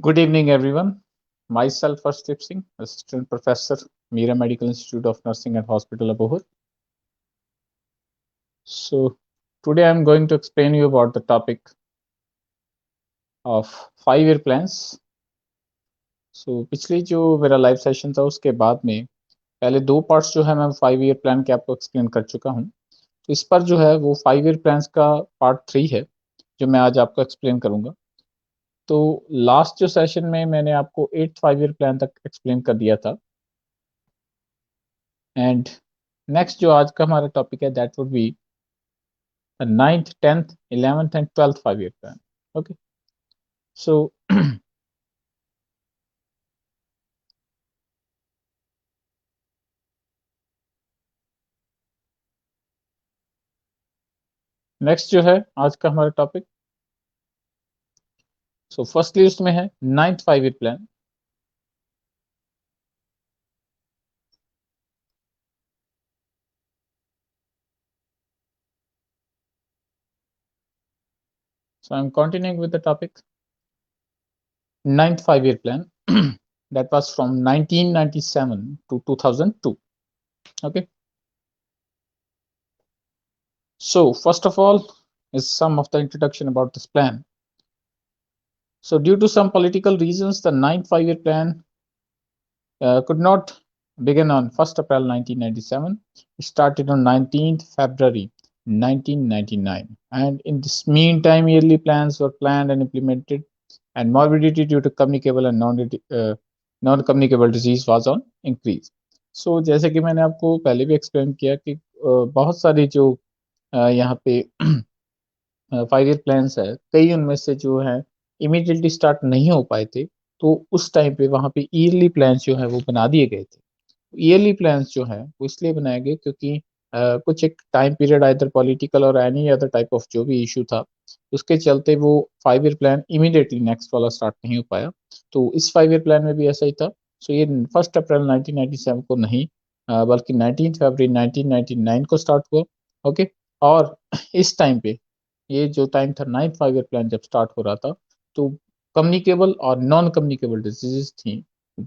Good evening, everyone. Myself, Arshdeep Singh, Assistant Professor, Mira Medical Institute of Nursing and Hospital, Abohar. So, today I'm going to explain you about the topic of 5-year plans. So, पिछली जो मेरा live session था उसके बाद में पहले दो parts जो है मैं 5-year प्लान के आपको एक्सप्लेन कर चुका हूँ. तो इस पर जो है वो 5-year प्लान्स का पार्ट 3 है जो मैं आज आपको एक्सप्लेन करूंगा. तो लास्ट जो सेशन में मैंने आपको 8th 5-year प्लान तक एक्सप्लेन कर दिया था. एंड नेक्स्ट जो आज का हमारा टॉपिक है that would be the 9th, 10th, 11th and 12th 5-year plan. Okay, so next जो है आज का हमारा टॉपिक. सो फर्स्टली उसमें है 9th 5-year plan. So I'm continuing with the topic 9th 5-year plan that was from 1997 to 2002. Okay, so first of all is some of the introduction about this plan. So due to some political reasons the 9th 5-year plan could not begin on 1st April 1997. It started on 19th February 1999, and in this meantime yearly plans were planned and implemented, and morbidity due to communicable and non-communicable disease was on increase. So जैसे कि मैंने आपको पहले भी explain किया कि बहुत सारी जो यहाँ पे 5-year प्लान्स है, कई उनमें से जो है इमीडिएटली स्टार्ट नहीं हो पाए थे. तो उस टाइम पे वहाँ पे ईयरली प्लान्स जो है वो बना दिए गए थे. ईयरली प्लान्स जो है वो इसलिए बनाए गए क्योंकि कुछ एक टाइम पीरियड आइदर पॉलिटिकल और एनी अदर टाइप ऑफ जो भी इशू था उसके चलते वो 5-year प्लान इमीडिएटली नेक्स्ट वाला स्टार्ट नहीं हो पाया. तो इस 5-year प्लान में भी ऐसा ही था. सो ये 1 अप्रैल 1997 को नहीं बल्कि 19 फरवरी 1999 को स्टार्ट हुआ. ओके, और इस टाइम पे ये जो टाइम था 9th 5-year प्लान जब स्टार्ट हो रहा था तो कम्युनिकेबल और नॉन कम्युनिकेबल डिजीजेस थी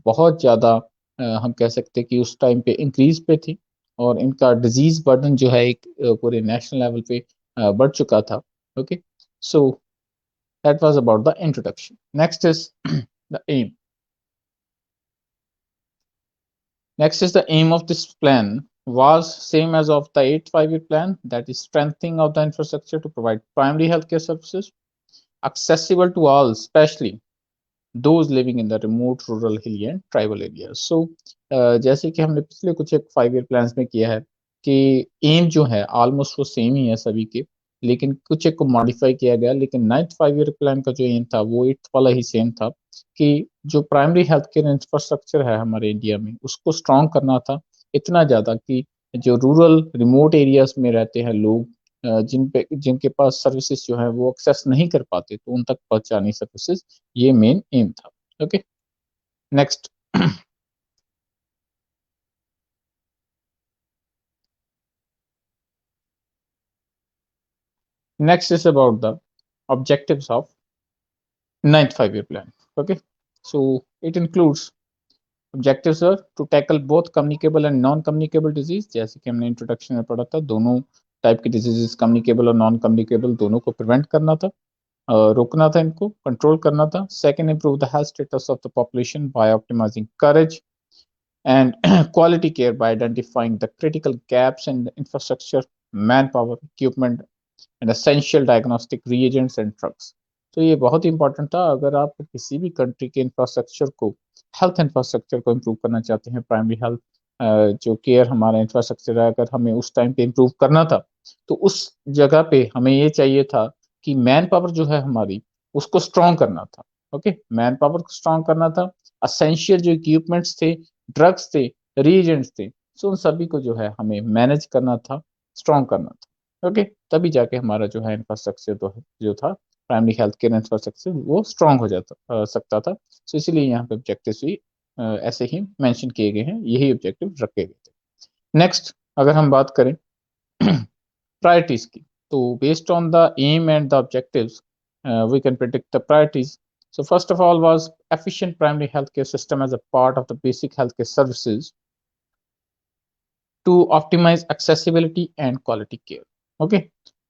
बहुत ज़्यादा. हम कह सकते हैं कि उस टाइम पे इंक्रीज पे थी और इनका डिजीज बर्डन जो है एक पूरे नेशनल लेवल पे बढ़ चुका था. Okay, so that was about the introduction. Next is the aim. Next is the aim of this plan was same as of the 8th 5-year plan, that is strengthening of the infrastructure to provide primary healthcare services accessible to all, especially those living in the remote, rural, hilly and tribal areas. So जैसे कि हमने पिछले कुछ एक 5-year plans में किया है कि एम जो है ऑलमोस्ट वो सेम ही है सभी के, लेकिन कुछ एक को मॉडिफाई किया गया. लेकिन 9th 5-year प्लान का जो एम था वो 8th वाला ही सेम था कि जो प्राइमरी हेल्थ केयर इंफ्रास्ट्रक्चर है हमारे इंडिया में उसको स्ट्रॉन्ग करना था. इतना ज़्यादा कि जो रूरल रिमोट एरियाज में रहते हैं लोग जिनके पास सर्विसेज जो है वो एक्सेस नहीं कर पाते तो उन तक पहुंचानी सर्विसेज, ये मेन एम था. Okay, next. Next is about the objectives of 9th 5-year plan. Okay, so it includes objectives are to tackle both communicable and non-communicable disease. जैसे कि हमने इंट्रोडक्शन में पढ़ा था दोनों टाइप की डिजीजेस कम्युनिकेबल और नॉन कम्युनिकेबल दोनों को प्रिवेंट करना था, रोकना था, इनको कंट्रोल करना था. Second, improve the health status of the population by optimising coverage and quality care by identifying the critical gaps in the infrastructure, manpower, equipment and essential diagnostic reagents and drugs. तो ये बहुत important था. अगर आप किसी भी country के infrastructure को, हेल्थ इंफ्रास्ट्रक्चर को इम्प्रूव करना चाहते हैं, प्राइमरी हेल्थ जो केयर हमारा इंफ्रास्ट्रक्चर है अगर हमें उस टाइम पे इम्प्रूव करना था तो उस जगह पे हमें ये चाहिए था कि मैन पावर जो है हमारी उसको स्ट्रॉन्ग करना था. ओके, मैन पावर को स्ट्रॉन्ग करना था. असेंशियल जो इक्विपमेंट्स थे, ड्रग्स थे, रीएजेंट्स थे, सो उन सभी को जो है हमें मैनेज करना था, स्ट्रॉन्ग करना था. ओके, तभी जाके हमारा जो है इंफ्रास्ट्रक्चर जो था प्राइमरी हेल्थ केयर इंफ्रास्ट्रक्चर वो स्ट्रॉन्ग हो जाता सकता था. सो इसीलिए यहाँ पे ऑब्जेक्टिव्स भी ऐसे ही मेंशन किए गए हैं, यही ऑब्जेक्टिव रखे गए थे. नेक्स्ट, अगर हम बात करें प्रायोरिटीज की, तो based on the aim and the objectives we can predict the priorities. So first of all was efficient primary healthcare system as a part of the basic healthcare services to optimize accessibility and quality care. Okay,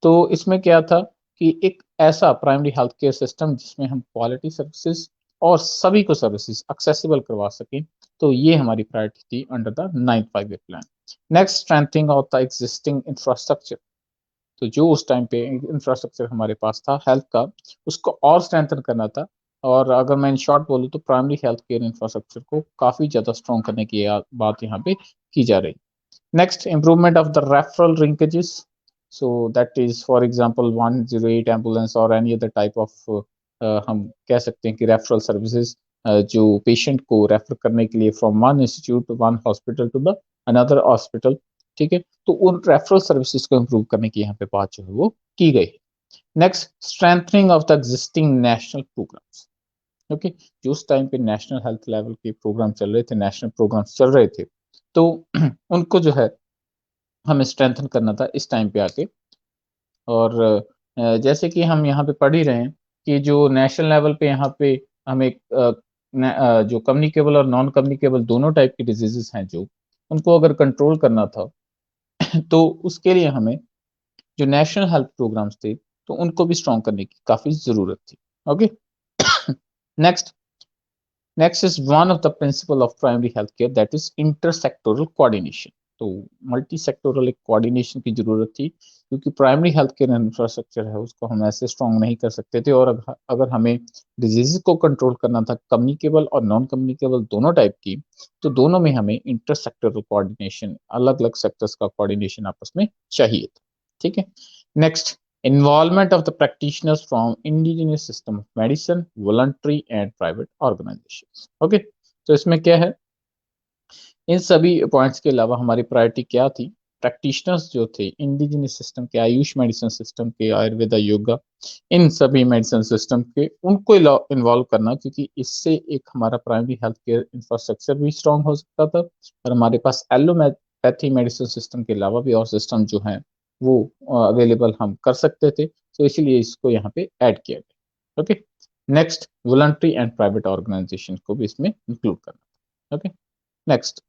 तो इसमें क्या था कि एक ऐसा primary health care system जिसमें हम quality services और सभी को सर्विसेज एक्सेसिबल करवा सकें, तो ये हमारी प्रायोरिटी थी under the 9th 5-year plan. Next, strengthening of the existing infrastructure. तो जो उस टाइम पे इंफ्रास्ट्रक्चर हमारे पास था हेल्थ का, उसको और स्ट्रेंथन करना था. और अगर मैं इन शॉर्ट बोलूँ तो प्राइमरी हेल्थ केयर इंफ्रास्ट्रक्चर को काफ़ी ज़्यादा स्ट्रॉन्ग करने की बात यहाँ पे की जा रही. Next, improvement of the referral linkages. So that is, for example, 108 ambulance or any other type of हम कह सकते हैं कि रेफरल सर्विसेज जो पेशेंट को रेफर करने के लिए from one institute one hospital to the another hospital. ठीक है, तो उन रेफरल सर्विसेज को इम्प्रूव करने की यहाँ पे बात जो है वो की गई है. Next, strengthening of the existing national programmes. Okay, जो उस टाइम पे नेशनल हेल्थ लेवल के प्रोग्राम चल रहे थे, नेशनल प्रोग्राम्स चल रहे थे, तो उनको जो है हमें स्ट्रेंथन करना था इस टाइम पे आके. और जैसे कि हम यहाँ पे पढ़ ही रहे हैं कि जो नेशनल लेवल पे यहाँ पे हमें जो कम्युनिकेबल और नॉन कम्युनिकेबल दोनों टाइप की डिजीजेस हैं जो उनको अगर कंट्रोल करना था तो उसके लिए हमें जो नेशनल हेल्थ प्रोग्राम्स थे तो उनको भी स्ट्रॉन्ग करने की काफ़ी ज़रूरत थी. Okay, next is one of the principle of primary healthcare, that is intersectoral coordination. तो मल्टी सेक्टोरल एक कोऑर्डिनेशन की जरूरत थी, क्योंकि प्राइमरी हेल्थ केयर इंफ्रास्ट्रक्चर है उसको हम ऐसे स्ट्रॉन्ग नहीं कर सकते थे. और अगर हमें डिजीज को कंट्रोल करना था कम्युनिकेबल और नॉन कम्युनिकेबल दोनों टाइप की, तो दोनों में हमें इंटरसेक्टोरल कोऑर्डिनेशन, अलग अलग सेक्टर्स का कोऑर्डिनेशन आपस में चाहिए था. ठीक है, next, involvement of the practitioners from indigenous system of medicine, voluntary and private organizations. Okay, तो इसमें क्या है, इन सभी पॉइंट्स के अलावा हमारी प्रायोरिटी क्या थी, प्रैक्टिशनर्स जो थे इंडिजिनस सिस्टम के, आयुष मेडिसिन सिस्टम के, आयुर्वेदा, योगा, इन सभी मेडिसिन सिस्टम के, उनको इन्वॉल्व करना, क्योंकि इससे एक हमारा प्राइमरी हेल्थ केयर इंफ्रास्ट्रक्चर भी स्ट्रॉन्ग हो सकता था और हमारे पास एलोपैथी मेडिसिन सिस्टम के अलावा भी और सिस्टम जो हैं वो अवेलेबल हम कर सकते थे. तो इसीलिए इसको यहाँ पे ऐड किया गया. Okay, next, voluntary and private organisation को भी इसमें इंक्लूड करना. Okay, next,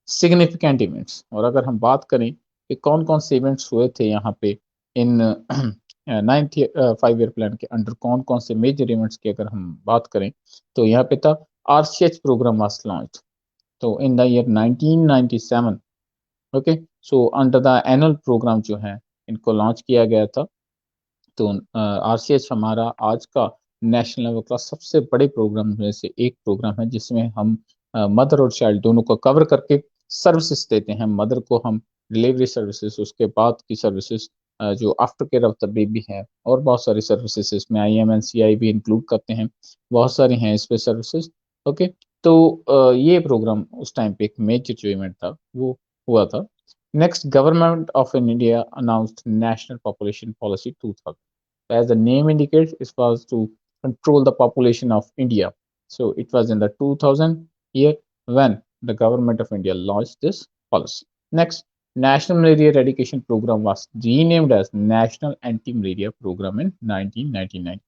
significant events. और अगर हम बात करें कि कौन कौन से इवेंट्स हुए थे यहाँ पे इन 9th 5-year प्लान के अंडर, कौन कौन से मेजर इवेंट्स की अगर हम बात करें, तो यहाँ पे था RCH प्रोग्राम वाज लॉन्च्ड. तो in the year 1997, okay, so under the annual programme जो है इनको लॉन्च किया गया था. तो RCH हमारा आज का नेशनल लेवल का सबसे बड़े प्रोग्राम में से एक प्रोग्राम है, जिसमें हम मदर और चाइल्ड दोनों को कवर करके सर्विसेज देते हैं. मदर को हम डिलीवरी सर्विसेज, उसके बाद की सर्विसेज जो after care of the baby है, और बहुत सारी सर्विसेज इसमें IMNCI भी इंक्लूड करते हैं, बहुत सारी हैं इस पे सर्विसेज. ओके, तो ये प्रोग्राम उस टाइम पे एक मेजर जो इवेंट था वो हुआ था. Next, government of India announced national population policy 2000. As the name indicates, it was to control the population of India. So it was in the 2000 year when the government of India launched this policy. Next, National Malaria Eradication Program was renamed as National Anti-Malaria Program in 1999.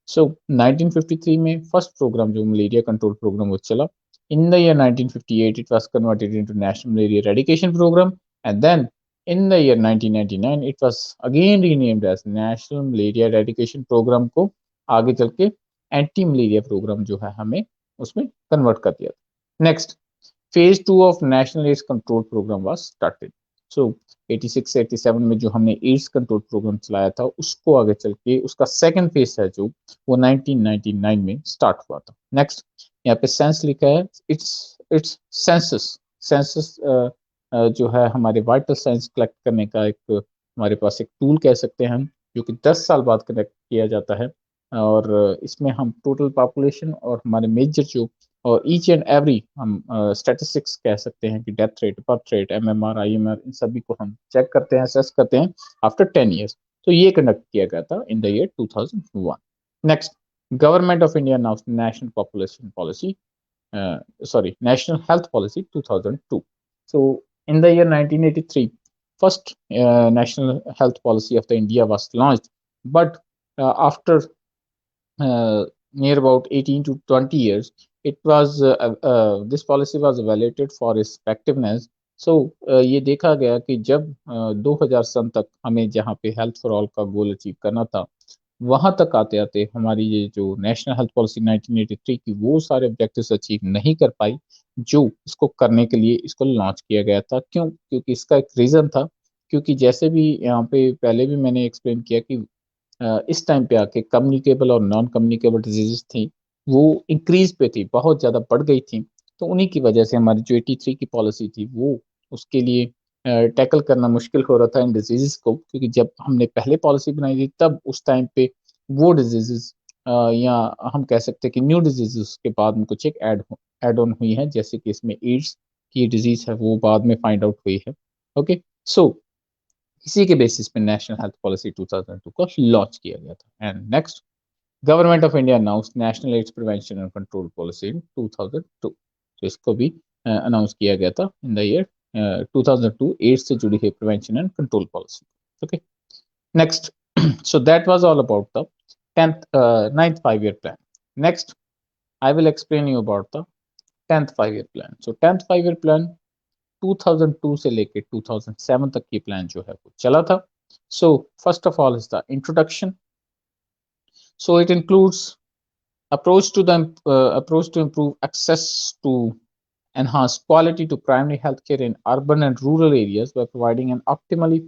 So 1953 में first program जो malaria control program वो चला. In the year 1958, it was converted into National Malaria Eradication Program, and then in the year 1999 it was again renamed as National Malaria Eradication Program को आगे चल के anti malaria programme जो है हमें उसमें कन्वर्ट कर दिया. Next, phase 2 of national AIDS control programme was started. So 86-87 में जो हमने एड्स कंट्रोल प्रोग्राम चलाया था, उसको आगे चल के उसका सेकंड फेज है जो वो 1999 में स्टार्ट हुआ था. नेक्स्ट, यहाँ पे सेंस लिखा है, इट्स सेंसस. सेंसस जो है हमारे वाइटल साइंस कलेक्ट करने का एक हमारे पास एक टूल कह सकते हैं हम, जो कि 10 साल बाद कनेक्ट किया जाता है. और इसमें हम टोटल पॉपुलेशन और हमारे मेजर जो और ईच एंड एवरी हम स्टैटिस्टिक्स कह सकते हैं कि death rate, birth rate, MMR, IMR, इन सभी को हम चेक करते हैं, असेस करते हैं आफ्टर 10 ईयर्स. तो ये कंडक्ट किया गया था इन the year 2001. Next, government of India announced national population policy, National Health Policy 2002. So in the year 1983, first National Health Policy of the India was launched, but after near about 18 to 20 years, it was this policy was evaluated for its effectiveness. So ये देखा गया कि जब 2000 सन तक हमें जहाँ पे health for all का गोल अचीव करना था, वहां तक आते आते हमारी ये जो नेशनल हेल्थ पॉलिसी 1983 की वो सारे ऑब्जेक्टिव्स अचीव नहीं कर पाई जो इसको करने के लिए इसको लॉन्च किया गया था। क्यों? क्योंकि इसका एक रीजन था, क्योंकि जैसे भी यहाँ पे पहले भी मैंने एक्सप्लेन किया कि इस टाइम पे आके कम्युनिकेबल और नॉन कम्युनिकेबल डिजीजेस थी, वो इंक्रीज पे थी, बहुत ज़्यादा बढ़ गई थी। तो उन्हीं की वजह से हमारी जो 83 की पॉलिसी थी वो उसके लिए टैकल करना मुश्किल हो रहा था इन डिजीजेस को, क्योंकि जब हमने पहले पॉलिसी बनाई थी तब उस टाइम पे वो डिजीजेस या हम कह सकते हैं कि न्यू डिजीजेस के बाद में कुछ एक ऐड ऑन हुई है, जैसे कि इसमें एड्स की डिजीज है वो बाद में फाइंड आउट हुई है। ओके, सो इसी के बेसिस पे नेशनल हेल्थ पॉलिसी 2002 को लॉन्च किया गया था। And next, government of India announce national ads prevention and control policy in 2002। तो इसको भी अनाउंस किया गया था इन द ईयर 2002, एड्स से जुड़ी है prevention and control policy. Okay, next, so that was all about the 10th 9th 5-year plan. Next, I will explain you about the 10th 5-year plan. So 10th 5-year plan 2002 से लेके 2007 तक की plan जो है वो चला था। So first of all is the introduction. So it includes approach to improve access to enhance quality to primary healthcare in urban and rural areas by providing an optimally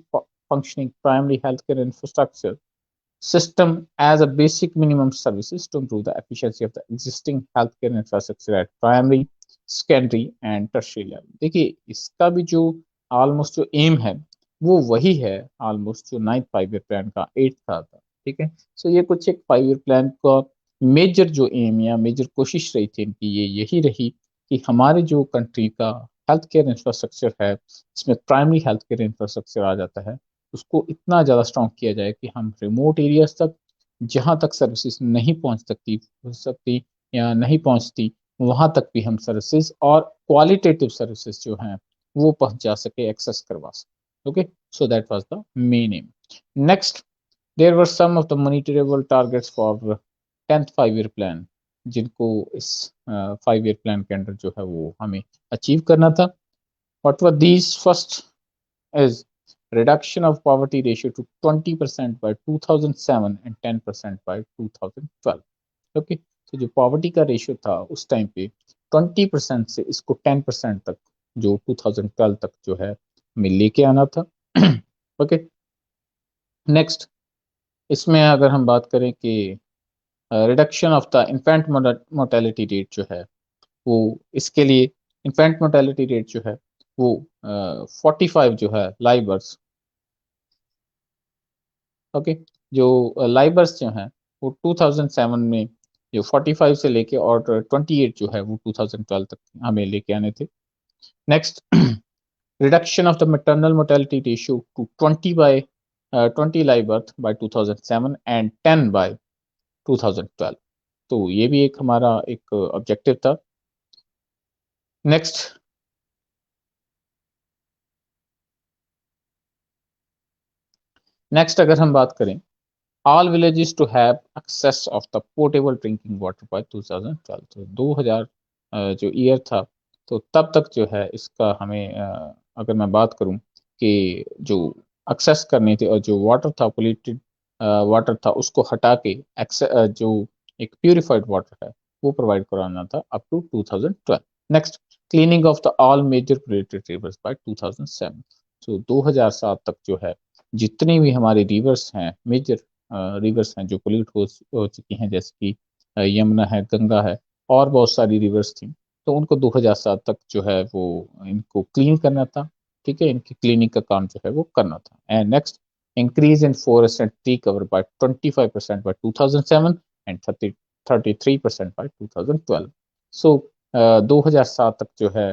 functioning primary healthcare infrastructure system as a basic minimum services to improve the efficiency of the existing healthcare infrastructure at primary, secondary and tertiary level। देखिए इसका भी जो almost जो M है वो वही है almost जो 9th 5-year प्लान का 8th था। ठीक है, सो ये कुछ एक 5-year प्लान का मेजर जो एम या मेजर कोशिश रही थी इनकी ये यही रही कि हमारे जो कंट्री का हेल्थ केयर इंफ्रास्ट्रक्चर है, इसमें प्राइमरी हेल्थ केयर इंफ्रास्ट्रक्चर आ जाता है, उसको इतना ज़्यादा स्ट्रॉन्ग किया जाए कि हम रिमोट एरियाज तक, जहाँ तक सर्विसेज नहीं पहुँच सकती या नहीं पहुँचती, वहाँ तक भी हम सर्विसेज और क्वालिटेटिव सर्विसेज जो हैं वो पहुँचा सके, एक्सेस करवा सके। Okay, so that was the main aim. Next, there were some of the monitorable targets for 10th 5-year plan, जिनको इस 5-year प्लान के अंडर जो है वो हमें अचीव करना था। What were these? First is reduction of poverty ratio to 20% by 2007 and 10% by 2012। Okay, तो जो पॉवर्टी का रेशियो था उस टाइम पे 20% से इसको 10% तक जो 2012 तक जो है हमें लेके आना था। ओके, नेक्स्ट, इसमें अगर हम बात करें कि reduction of the infant mortality rate जो है वो, इसके लिए इन्फेंट मोर्टेलिटी रेट जो है वो 45 जो है लाइव बर्थ। ओके, जो लाइबर्स जो हैं वो 2007 में जो 45 से लेके और 28 जो है वो 2012 तक हमें लेके आने थे। Next, reduction of the maternal mortality ratio to 20 live birth by 2007 and 10 by 2012। तो ये भी एक हमारा एक ऑब्जेक्टिव था। नेक्स्ट, अगर हम बात करें all villages to have access of the potable drinking water by 2012। तो 2000 जो ईयर था तो तब तक जो है इसका हमें अगर मैं बात करूं कि जो एक्सेस करनी थी और जो वाटर था पोल्यूटेड वाटर था उसको हटा के जो एक प्यूरिफाइड वाटर है वो प्रोवाइड कराना था up to 2012। Next, cleaning of the all major polluted rivers by 2007। तो 2007 तक जो है जितनी भी हमारी रिवर्स हैं, मेजर रिवर्स हैं जो पोल्यूट हो चुकी हैं, जैसे कि यमुना है, गंगा है और बहुत सारी रिवर्स थी, तो उनको 2007 तक जो है वो इनको क्लीन करना था। ठीक है, इनकी क्लीनिंग का काम जो है वो करना था। And next, increase in forest and tree cover by 25% by 2007 and 33% by 2012। So 2007 तक जो है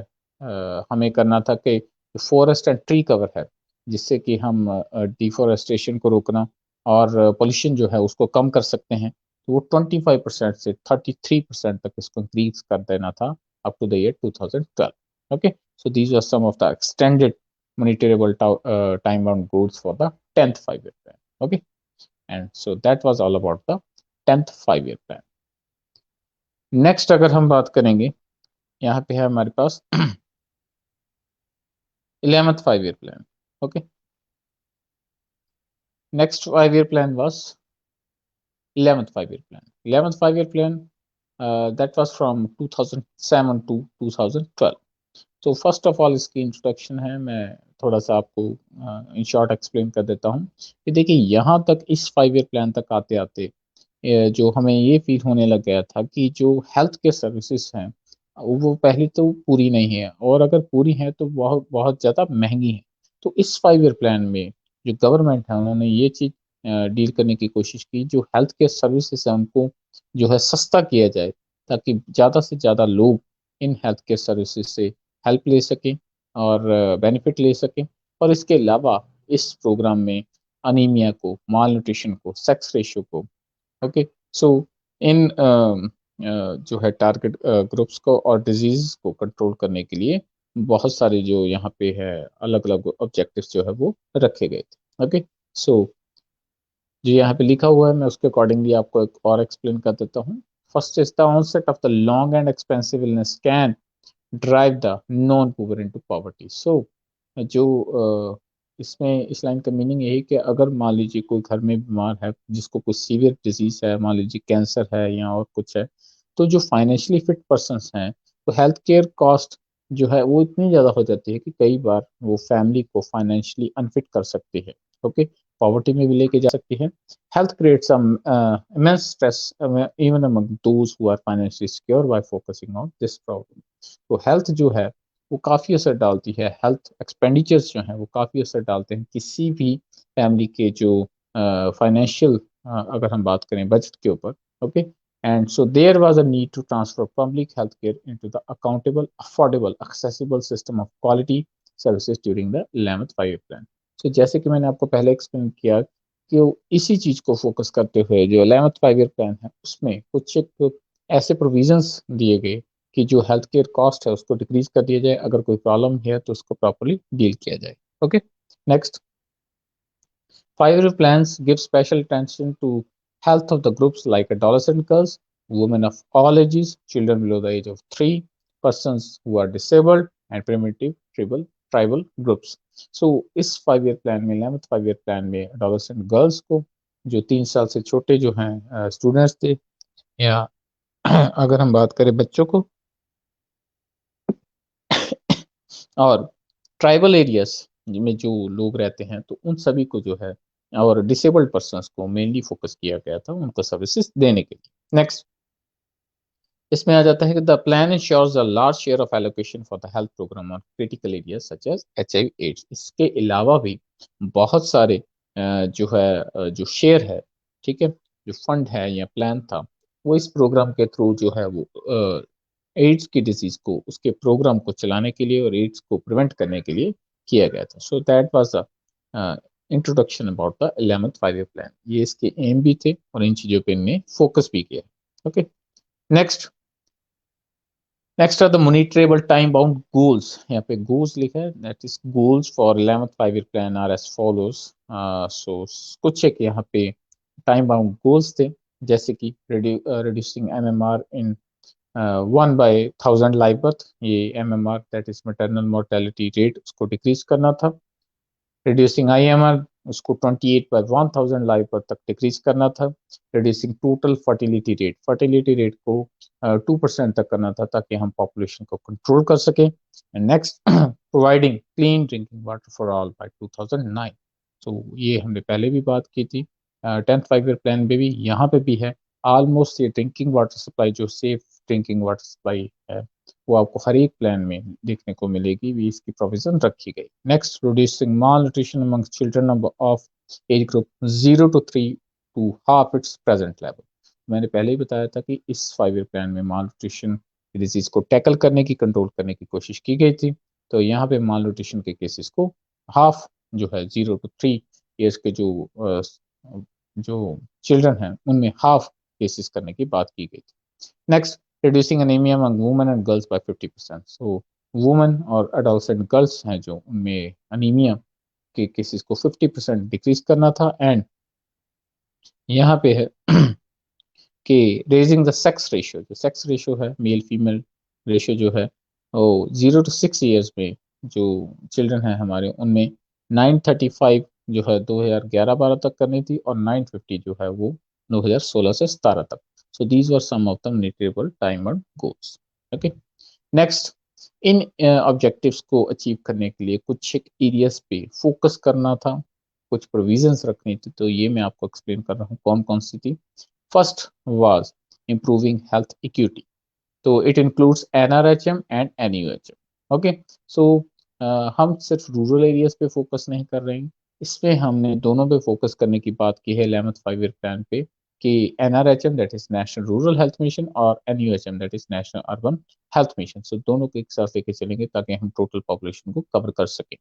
हमें करना था कि फॉरेस्ट एंड ट्री कवर है, जिससे कि हम डिफॉरेस्टेशन को रोकना और पोल्यूशन जो है उसको कम कर सकते हैं। तो वो 25% से 33% तक इसको इंक्रीज कर देना था up to the year 2012। Okay, so these are some of the extended monitorable time-bound goals for the 10th 5-year plan। Okay, and so that was all about the 10th 5-year plan। Next अगर हम बात करेंगे, यहाँ पे है हमारे पास 11th 5-year plan. Okay, next 5-year plan was 11th 5-year plan. 11th 5-year plan, that was from 2007 to 2012. तो first of all इसकी इंट्रोडक्शन है, मैं थोड़ा सा आपको इन शॉर्ट एक्सप्लेन कर देता हूँ कि देखिए यहाँ तक इस 5-year प्लान तक आते आते जो हमें ये फील होने लग गया था कि जो हेल्थ केयर सर्विसेज हैं वो पहले तो पूरी नहीं है, और अगर पूरी है तो बहुत बहुत ज़्यादा महंगी है। तो इस 5-year प्लान में जो गवर्नमेंट है उन्होंने ये चीज़ डील करने की कोशिश की, जो हेल्थ केयर सर्विसेज है उनको जो है सस्ता किया जाए, ताकि ज़्यादा से ज़्यादा लोग इन हेल्थ केयर सर्विसेज से हेल्प ले सकें और बेनिफिट ले सकें। और इसके अलावा इस प्रोग्राम में अनीमिया को, माल न्यूट्रिशन को, सेक्स रेशियो को, ओके, सो इन जो है टारगेट ग्रुप्स को और डिजीज को कंट्रोल करने के लिए बहुत सारे जो यहाँ पे है अलग अलग ऑब्जेक्टिव्स जो है वो रखे गए थे। ओके, सो जो यहाँ पे लिखा हुआ है मैं उसके अकॉर्डिंगली आपको एक और एक्सप्लेन कर देता हूँ। First is the onset of the long and expensive illness can drive the non poor into poverty. So जो इसमें इस लाइन का मीनिंग यही कि अगर मान लीजिए कोई घर में बीमार है जिसको कोई सीवियर डिजीज है, मान लीजिए कैंसर है या और कुछ है, तो जो फाइनेंशियली फिट पर्सन्स हैं तो हेल्थ केयर कॉस्ट जो है वो इतनी ज़्यादा हो जाती है कि कई बार वो फैमिली को फाइनेंशियली अनफिट कर सकती है। ओके, पॉवर्टी में भी लेके जा सकती है। Health creates immense stress even among those who are financially secure by focusing on this problem. तो हेल्थ जो है वो काफ़ी असर डालती है, हेल्थ एक्सपेंडिचर्स जो हैं वो काफ़ी असर डालते हैं किसी भी फैमिली के जो फाइनेंशियल अगर हम बात करें बजट के ऊपर। Okay, and so there was a need to transfer public health care into the accountable, affordable, accessible system of quality services during the 11th 5-year plan. So जैसे कि मैंने आपको पहले एक्सप्लेन किया कि वो इसी चीज़ को फोकस करते हुए जो 11th 5-year प्लान है उसमें कुछ एक ऐसे प्रोविजंस दिए गए कि जो हेल्थ केयर कॉस्ट है उसको डिक्रीज कर दिया जाए, अगर कोई प्रॉब्लम है तो उसको प्रॉपरली डील किया जाए। Okay, next 5-year plans give special attention to health of the groups like adolescent girls, women of all ages, children below the age of 3, persons who are disabled, and primitive tribal groups. So इस 5-year plan में 11th 5-year plan में adolescent girls को, जो 3 साल से छोटे जो हैं स्टूडेंट्स थे, या अगर हम बात करें बच्चों को, और ट्राइबल एरियाज में जो लोग रहते हैं तो उन सभी को जो है, और डिसेबल्ड पर्सन्स को मेनली फोकस किया गया था उनको सर्विसेज देने के लिए। नेक्स्ट इसमें आ जाता है कि the plan insures a large share of allocation for the health programme on critical areas such as HIV AIDS. इसके अलावा भी बहुत सारे जो है जो शेयर है, ठीक है, जो फंड है या प्लान था वो इस प्रोग्राम के थ्रू जो है वो एड्स की डिजीज को, उसके प्रोग्राम को चलाने के लिए और एड्स को प्रिवेंट करने के लिए किया गया था। सो that was the introduction about the 11th 5-year plan. ये इसके एम भी थे और इन चीज़ों पे इनने फोकस भी किया। Okay, next next are the monitorable time bound goals. यहाँ पे गोल्स लिखा है, that is goals for 11th 5-year plan are as follows. So कुछ एक यहाँ पे टाइम बाउंड गोल्स थे, जैसे कि रिड्यूसिंग MMR इन 1/1000 लाइव बर्थ, ये MMR that is maternal mortality rate उसको डिक्रीज करना था। रिड्यूसिंग IMR उसको 28/1000 लाइव बर्थ तक डिक्रीज करना था। Reducing total fertility rate, fertility rate को 2% तक करना था ताकि हम पॉपुलेशन को कंट्रोल कर सके। And next providing clean drinking water for all by 2009। तो ये हमने पहले भी बात की थी। 10th 5-year प्लान में भी, यहाँ पे भी है। ऑलमोस्ट ये ड्रिंकिंग वाटर सप्लाई, जो सेफ ड्रिंकिंग वाटर सप्लाई है, वो आपको हर एक प्लान में देखने को मिलेगी, भी इसकी प्रोविजन रखी गई। Next, reducing malnutrition among children of age group 0 to 3 to half its present level. मैंने पहले ही बताया था कि इस 5-year प्लान में माल न्यूट्रिशन डिजीज को टैकल करने की, कंट्रोल करने की कोशिश की गई थी। तो यहाँ पे माल न्यूट्रिशन के केसेस को हाफ जो है 0 to 3 ईयर्स के जो चिल्ड्रन हैं उनमें हाफ केसेस करने की बात की गई थी। Next, reducing anemia among women and girls by 50%. So women और adolescent girls हैं जो, उनमें अनीमिया के केसेस को 50% डिक्रीज करना था। एंड यहाँ पे है कि रेजिंग द सेक्स रेशियो, जो सेक्स रेशियो है मेल फीमेल रेशियो जो है वो 0 to 6 ईयर्स में जो चिल्ड्रन हैं हमारे उनमें 935 जो है 2011-12 तक करनी थी और 950 जो है वो 2016 से 17 तक। So these were some of the monitorable timer goals. Okay, next, इन ऑब्जेक्टिव्स को अचीव करने के लिए कुछ एक एरियाज पे फोकस करना था, कुछ प्रोविजंस रखनी थी, तो ये मैं आपको एक्सप्लेन कर रहा हूँ कौन कौन सी थी। First was improving health equity, तो it includes NRHM and NUHM. Okay, so हम सिर्फ रूरल एरियाज पे फोकस नहीं कर रहे हैं, इसमें हमने दोनों पे फोकस करने की बात की है 11th 5 ईयर प्लान पे कि NRHM that is national rural health mission और NUHM that is national urban health mission. So दोनों को एक साथ लेके चलेंगे ताकि हम टोटल पॉपुलेशन को कवर कर सकें।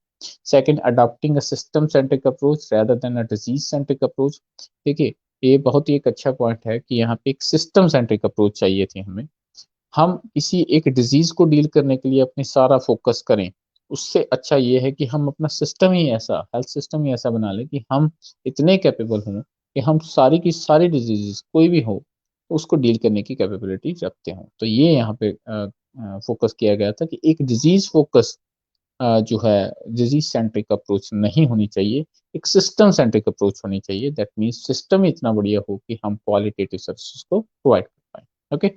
Second, adopting a system centric approach rather than a disease centric approach. देखिए, ये बहुत ही एक अच्छा पॉइंट है कि यहाँ पे एक सिस्टम सेंट्रिक अप्रोच चाहिए थी हमें। हम किसी एक डिजीज को डील करने के लिए अपनी सारा फोकस करें, उससे अच्छा ये है कि हम अपना सिस्टम ही ऐसा, हेल्थ सिस्टम ही ऐसा बना लें कि हम इतने कैपेबल हों कि हम सारी की सारी डिजीजेस कोई भी हो तो उसको डील करने की कैपेबिलिटी रखते हों। तो ये यहाँ पे फोकस किया गया था कि एक डिजीज फोकस जो है डिजीज सेंट्रिक अप्रोच नहीं होनी चाहिए, एक सिस्टम सेंट्रिक अप्रोच होनी चाहिए। दैट मीन्स सिस्टम इतना बढ़िया हो कि हम क्वालिटेटिव सर्विसेज को प्रोवाइड कर पाए। Okay,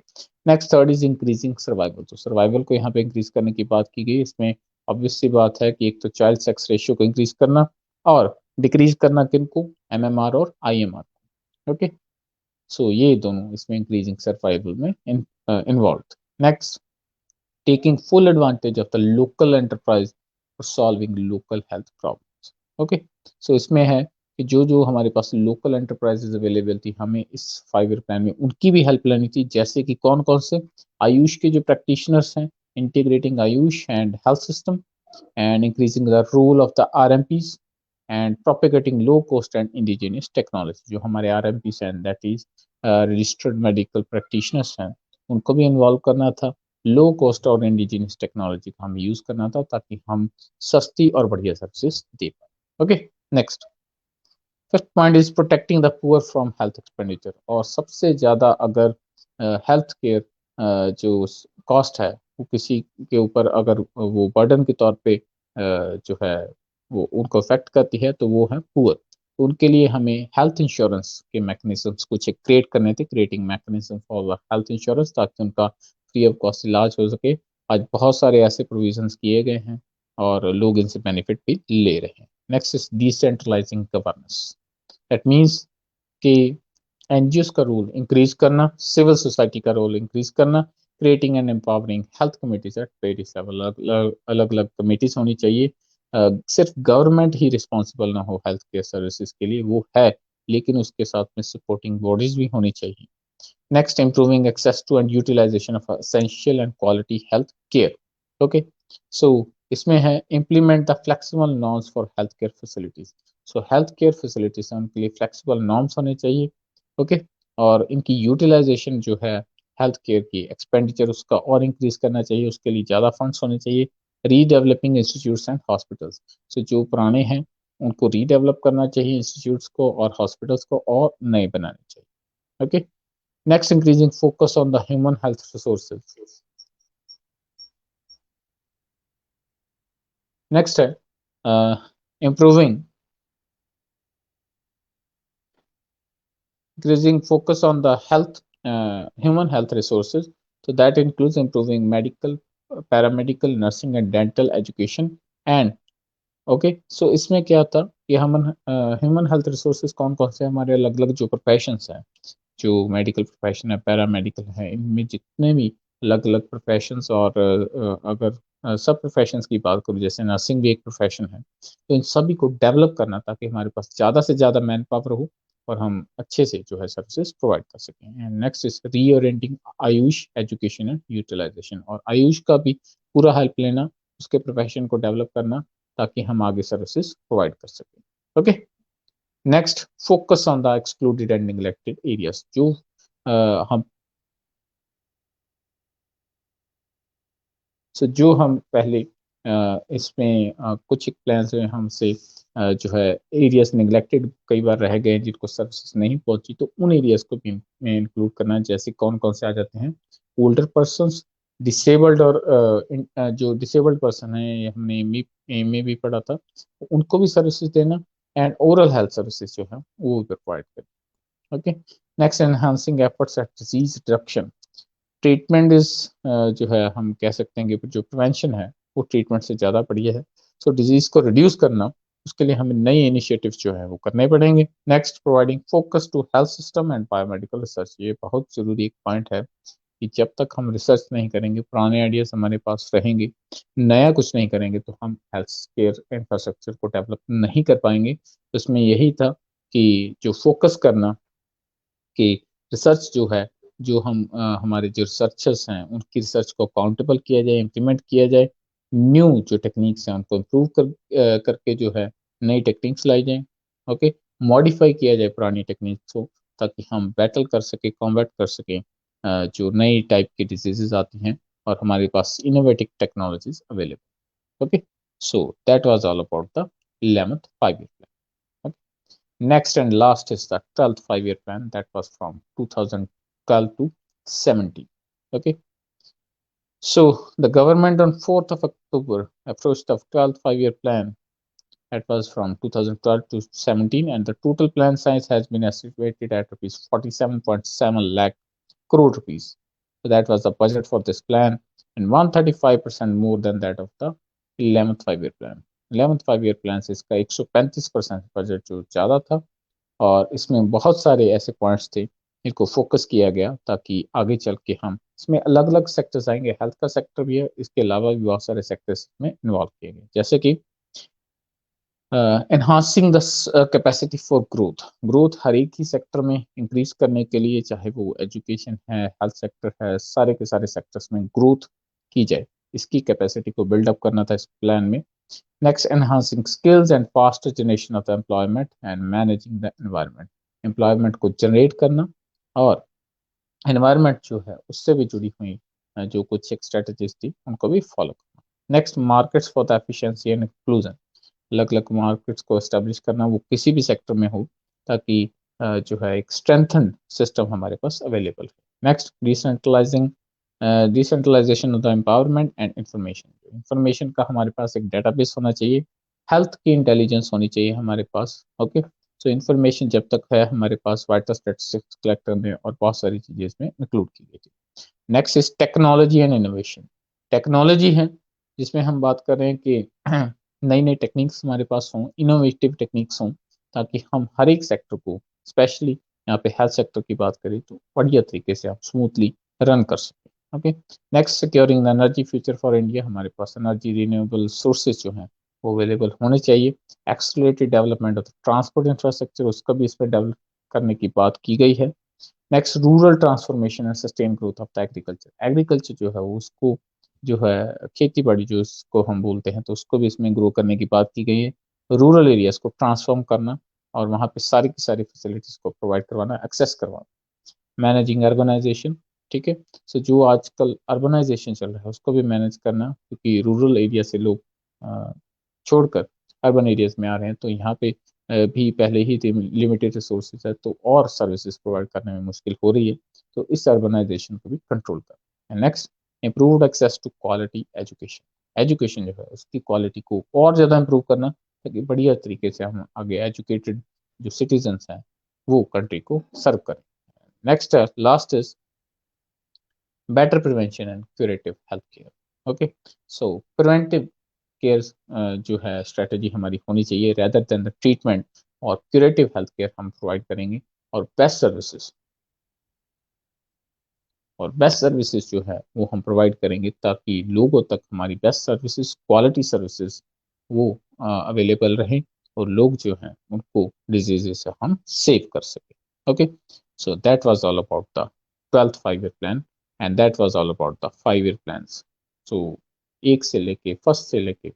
next, third is increasing survival. तो सर्वाइवल को यहाँ पे इंक्रीज करने की बात की गई। इसमें ऑब्वियस सी बात है कि एक तो चाइल्ड सेक्स रेशियो को इंक्रीज करना और डिक्रीज करना किनको, एमएमआर और आईएमआर को। ओके, सो ये दोनों इसमें इंक्रीजिंग सर्वाइवल में involve. Next, taking full advantage of the local enterprise for solving local health problems. Okay, so इसमें है कि जो जो हमारे पास लोकल एंटरप्राइजेज अवेलेबल थी हमें इस 5 ईयर प्लान में उनकी भी हेल्प लेनी थी, जैसे कि कौन कौन से आयुष के जो प्रैक्टिशनर्स हैं, integrating Ayush and health system and increasing the role of the RMPs and propagating low cost and indigenous technology। जो हमारे RMPs हैं that is registered medical practitioners हैं, उनको भी इन्वॉल्व करना था, लो कॉस्ट और इंडिजिनियस टेक्नोलॉजी का हमें यूज करना था ताकि हम सस्ती और बढ़िया सर्विसेज दे पाए। Okay, next, first point is protecting the poor from health expenditure. और सबसे ज्यादा अगर हेल्थ केयर जो कॉस्ट है वो किसी के ऊपर अगर वो बर्डन के तौर पे जो है वो उनको अफेक्ट करती है तो वो है पुअर। तो उनके लिए हमें हेल्थ इंश्योरेंस के मैकेनिज्म्स कुछ क्रिएट करने थे, creating mechanism for health insurance, ताकि उनका फ्री ऑफ कॉस्ट इलाज हो सके। आज बहुत सारे ऐसे प्रोविजंस किए गए हैं और लोग इनसे बेनिफिट भी ले रहे हैं। Next is decentralising governance. That means कि एनजीओस का रोल इंक्रीज करना, सिविल सोसाइटी का रोल इंक्रीज करना, creating and empowering health committees at various level. अलग अलग कमिटीज होनी चाहिए। सिर्फ गवर्नमेंट ही रिस्पॉन्सिबल ना हो हेल्थ केयर सर्विसेज के लिए, वो है, लेकिन उसके साथ में सपोर्टिंग बॉडीज भी होनी चाहिए। Next, improving access to and utilisation of essential and quality health care. Okay, so इसमें है implement the flexible norms for health care facilities. So health care facilities हैं उनके लिए फ्लेक्सिबल नॉर्म्स होने चाहिए। ओके, और इनकी यूटिलाइजेशन जो है हेल्थ केयर की एक्सपेंडिचर उसका और इंक्रीज करना चाहिए, उसके लिए ज़्यादा फंड्स होने चाहिए। रीडेवलपिंग इंस्टीट्यूट्स एंड हॉस्पिटल्स, सो जो पुराने हैं उनको रीडेवलप करना चाहिए इंस्टीट्यूट्स को और हॉस्पिटल्स को, और नए बनाने चाहिए। Okay, next, increasing focus on the human health resources। next है improving increasing focus on the health human health resources, so that includes improving medical paramedical nursing and dental education and okay, so इसमें क्या था कि हम human health resources कौन कौन से हमारे अलग अलग जो प्रोफेशंस हैं, जो मेडिकल प्रोफेशन है, पैरामेडिकल है, इनमें जितने भी अलग अलग प्रोफेशंस और अगर सब प्रोफेशंस की बात करूँ जैसे नर्सिंग भी एक प्रोफेशन है, तो इन सभी को डेवलप करना ताकि हमारे पास ज़्यादा से ज़्यादा मैन पावर हो और हम अच्छे से जो है सर्विसेज प्रोवाइड कर सकें। And next is reorienting AYUSH education and utilisation, और आयुष का भी पूरा हेल्प लेना, उसके प्रोफेशन को डेवलप करना ताकि हम आगे सर्विसेज प्रोवाइड कर सकें। Okay, next, focus on the excluded and neglected areas. जो हम जो हम पहले इसमें कुछ एक प्लान्स में हमसे जो है एरियाज निगलेक्टेड कई बार रह गए जिनको सर्विसेज नहीं पहुंची, तो उन एरियाज को भी में इंक्लूड करना है। जैसे कौन कौन से आ जाते हैं, ओल्डर पर्सन्स, डिसेबल्ड, और जो डिसेबल्ड पर्सन है हमने में भी पढ़ा था, उनको भी सर्विसेज देना, एंड ओरल हेल्थ सर्विसेज जो है वो भी प्रोवाइड करना। Okay, next, enhancing efforts eight disease reduction. Treatment is, जो है हम कह सकते हैं कि जो प्रिवेंशन है वो ट्रीटमेंट से ज़्यादा बढ़िया है। सो डिजीज को रिड्यूस करना, उसके लिए हमें नए इनिशिएटिव्स जो है वो करने पड़ेंगे। Next, providing focus to health system and biomedical research. ये बहुत जरूरी एक पॉइंट है कि जब तक हम रिसर्च नहीं करेंगे, पुराने आइडियाज हमारे पास रहेंगे, नया कुछ नहीं करेंगे, तो हम हेल्थ केयर इंफ्रास्ट्रक्चर को डेवलप नहीं कर पाएंगे। तो इसमें यही था कि जो फोकस करना, कि रिसर्च जो है, जो हम हमारे जो रिसर्चर्स हैं उनकी रिसर्च को अकाउंटेबल किया जाए, इम्प्लीमेंट किया जाए, न्यू जो टेक्निक्स हैं उनको इम्प्रूव करके जो है नई टेक्निक्स लाई जाएं। ओके, मॉडिफाई किया जाए पुरानी टेक्निक्स को, ताकि हम बैटल कर सके, कॉम्बैट कर सकें जो नई टाइप की डिजीजेज आती हैं, और हमारे पास innovative technologies available. Okay, so that was all about the 11th 5-year plan. Next and last is the 12th 5-year plan that was from 2012 to 17. Okay. So the government on 4th of October approached the 12th 5-year plan that was from 2012 to 17, and the total plan size has been estimated at rupees 47.7 lakh crore rupees. So that was the budget for this plan, and 135% more than that of the 11th 5-year plan. 11th 5-year plan से इसका 135% budget जो ज़्यादा था, और इसमें बहुत सारे ऐसे पॉइंट्स थे जिनको फोकस किया गया, ताकि आगे चल के हम इसमें अलग अलग सेक्टर्स आएंगे, हेल्थ का सेक्टर भी है, इसके अलावा भी बहुत सारे सेक्टर्स में इन्वॉल्व किए गए, जैसे कि enhancing the capacity for growth. Growth हर एक ही सेक्टर में इंक्रीज करने के लिए, चाहे वो एजुकेशन है, हेल्थ सेक्टर है, सारे के सारे सेक्टर्स में ग्रोथ की जाए, इसकी कैपेसिटी को बिल्डअप करना था इस प्लान में। Next, enhancing skills and faster generation of the employment and managing the environment. Employment को generate करना, और environment जो है उससे भी जुड़ी हुई जो कुछ एक strategies थी उनको भी follow करना। Next, markets for the efficiency and inclusion. अलग अलग मार्केट्स को एस्टेब्लिश करना, वो किसी भी सेक्टर में हो, ताकि जो है एक स्ट्रेंथन सिस्टम हमारे पास अवेलेबल है। Next, decentralisation of the empowerment and information. Information का हमारे पास एक डेटाबेस होना चाहिए, हेल्थ की इंटेलिजेंस होनी चाहिए हमारे पास। ओके, सो इन्फॉर्मेशन जब तक है हमारे पास, वाइटल स्टैटिस्टिक्स कलेक्ट करने और बहुत सारी चीजें इसमें इंक्लूड की गई थी। Next is technology and innovation. Technology है जिसमें हम बात कर रहे हैं कि नई नई टेक्निक्स हमारे पास हों, इनोवेटिव टेक्निक्स हों, ताकि हम हर एक सेक्टर को, स्पेशली यहाँ पे हेल्थ सेक्टर की बात करें, तो बढ़िया तरीके से आप स्मूथली रन कर सकें। Okay, next, securing the energy future for India. हमारे पास एनर्जी रिन्यूएबल सोर्सेज जो हैं वो अवेलेबल होने चाहिए। Accelerated development of the transport infrastructure, उसका भी इस पर डेवलप करने की बात की गई है। Next, rural transformation and sustain growth of the agriculture. Agriculture जो है वो उसको, जो है खेती बाड़ी जो इसको हम बोलते हैं, तो उसको भी इसमें ग्रो करने की बात की गई है। रूरल एरियाज को ट्रांसफॉर्म करना, और वहाँ पे सारी की सारी फैसिलिटीज को प्रोवाइड करवाना, एक्सेस करवाना। मैनेजिंग अर्बनाइजेशन, ठीक है, सो जो आजकल अर्बनाइजेशन चल रहा है उसको भी मैनेज करना, क्योंकि रूरल एरिया से लोग छोड़कर अर्बन एरियाज में आ रहे हैं, तो यहाँ पे भी पहले ही लिमिटेड रिसोर्सेज है, तो और सर्विसेज प्रोवाइड करने में मुश्किल हो रही है, तो इस अर्बनाइजेशन को भी कंट्रोल करना है। Next, improved access to quality education. Education जो है उसकी क्वालिटी को और ज़्यादा इम्प्रूव करना, ताकि बढ़िया तरीके से हम आगे एजुकेटेड जो सिटीजन्स हैं वो कंट्री को सर्व करें। Next, last is better prevention and curative health care. Okay, so preventive care जो है स्ट्रेटजी हमारी होनी चाहिए, रेदर देन द ट्रीटमेंट, और क्यूरेटिव हेल्थ केयर हम प्रोवाइड करेंगे, और बेस्ट सर्विसेज, और बेस्ट सर्विसेज जो है वो हम प्रोवाइड करेंगे, ताकि लोगों तक हमारी बेस्ट सर्विसेज, क्वालिटी सर्विसेज वो अवेलेबल रहें, और लोग जो हैं उनको डिजीजेस से हम सेव कर सकें। Okay, so that was all about the 12th 5-year plan, and that was all about the 5-year plans. So एक से लेके फर्स्ट से लेके,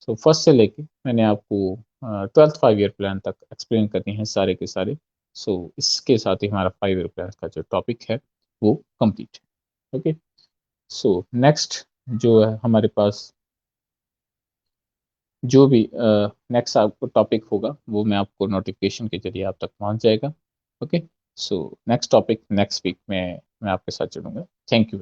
सो फर्स्ट से लेके मैंने आपको 12th 5-year प्लान तक एक्सप्लेन करनी है सारे के सारे। सो इसके साथ ही हमारा 5-year प्लान का जो टॉपिक है वो कंप्लीट है। ओके, सो नेक्स्ट जो है हमारे पास जो भी नेक्स्ट आपको टॉपिक होगा वो मैं आपको नोटिफिकेशन के जरिए आप तक पहुंच जाएगा। Okay, so next topic next week में मैं आपके साथ जुड़ूंगा। Thank you.